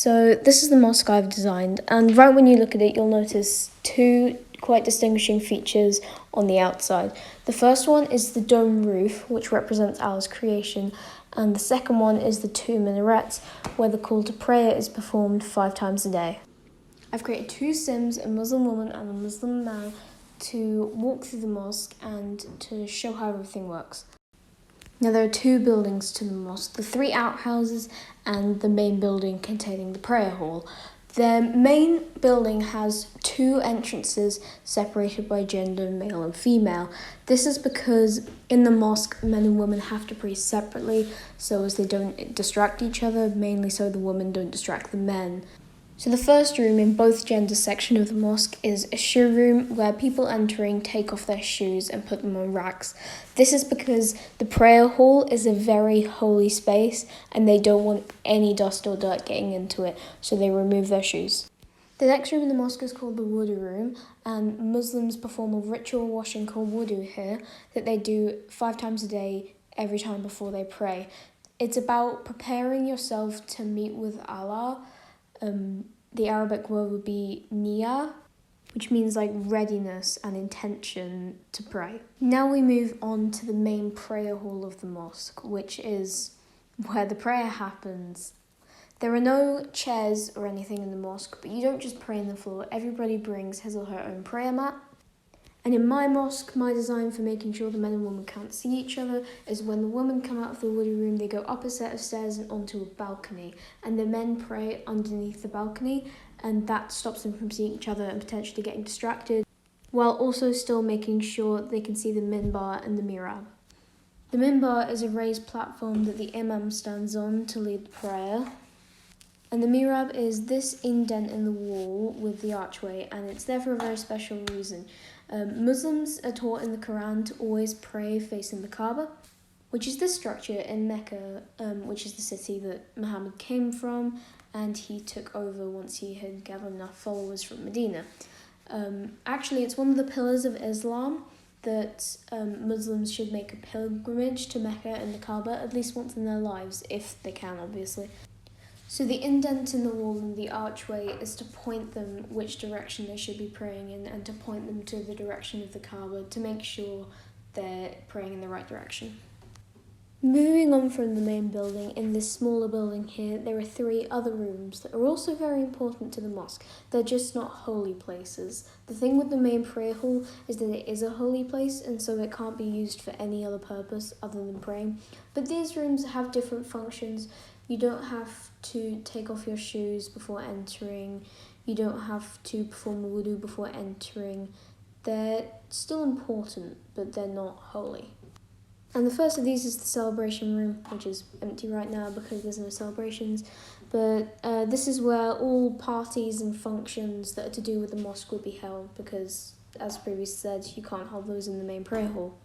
So this is the mosque I've designed, and right when you look at it, you'll notice two quite distinguishing features on the outside. The first one is the dome roof, which represents Allah's creation, and the second one is the two minarets, where the call to prayer is performed 5 times a day. I've created two Sims, a Muslim woman and a Muslim man, to walk through the mosque and to show how everything works. Now there are two buildings to the mosque, the 3 outhouses and the main building containing the prayer hall. The main building has 2 entrances separated by gender, male and female. This is because in the mosque, men and women have to pray separately so as they don't distract each other, mainly so the women don't distract the men. So the first room in both genders section of the mosque is a shoe room where people entering take off their shoes and put them on racks. This is because the prayer hall is a very holy space and they don't want any dust or dirt getting into it, so they remove their shoes. The next room in the mosque is called the wudu room, and Muslims perform a ritual washing called wudu here that they do 5 times a day every time before they pray. It's about preparing yourself to meet with Allah. The Arabic word would be niyyah, which means like readiness and intention to pray. Now we move on to the main prayer hall of the mosque, which is where the prayer happens. There are no chairs or anything in the mosque, but you don't just pray on the floor. Everybody brings his or her own prayer mat. And in my mosque, my design for making sure the men and women can't see each other is when the women come out of the wudu room, they go up a set of stairs and onto a balcony, and the men pray underneath the balcony, and that stops them from seeing each other and potentially getting distracted, while also still making sure they can see the minbar and the mihrab. The minbar is a raised platform that the imam stands on to lead the prayer. And the mihrab is this indent in the wall with the archway, and it's there for a very special reason. Muslims are taught in the Quran to always pray facing the Kaaba, which is this structure in Mecca, which is the city that Muhammad came from, and he took over once he had gathered enough followers from Medina. Actually, it's one of the pillars of Islam that Muslims should make a pilgrimage to Mecca and the Kaaba at least once in their lives, if they can, obviously. So the indent in the wall and the archway is to point them which direction they should be praying in and to point them to the direction of the Kaaba to make sure they're praying in the right direction. Moving on from the main building, in this smaller building here, there are 3 other rooms that are also very important to the mosque. They're just not holy places. The thing with the main prayer hall is that it is a holy place, and so it can't be used for any other purpose other than praying. But these rooms have different functions. You don't have to take off your shoes before entering. You don't have to perform wudu before entering. They're still important, but they're not holy. And the first of these is the celebration room, which is empty right now because there's no celebrations. But this is where all parties and functions that are to do with the mosque will be held because, as previously said, you can't hold those in the main prayer hall.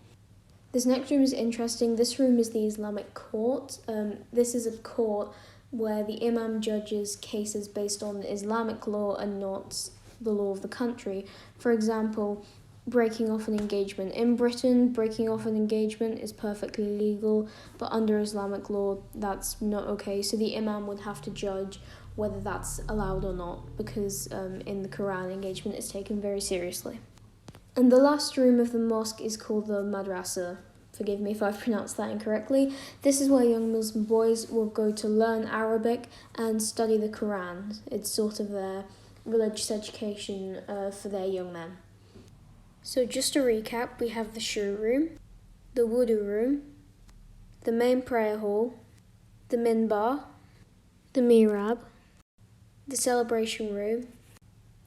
This next room is interesting. This room is the Islamic court. This is a court where the imam judges cases based on Islamic law and not the law of the country. For example, breaking off an engagement. In Britain, breaking off an engagement is perfectly legal, but under Islamic law, that's not okay. So the imam would have to judge whether that's allowed or not, because in the Quran, engagement is taken very seriously. And the last room of the mosque is called the madrasa. Forgive me if I've pronounced that incorrectly. This is where young Muslim boys will go to learn Arabic and study the Quran. It's sort of their religious education for their young men. So just to recap, we have the shoe room, the wudu room, the main prayer hall, the minbar, the mihrab, the celebration room,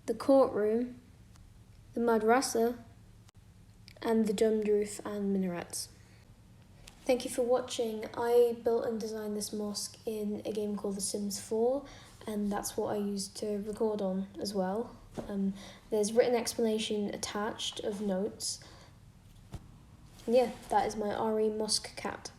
the courtroom, the madrasa, and the domed roof and minarets. Thank you for watching. I built and designed this mosque in a game called The Sims 4, and that's what I used to record on as well. There's written explanation attached of notes. And yeah, that is my RE Mosque cat.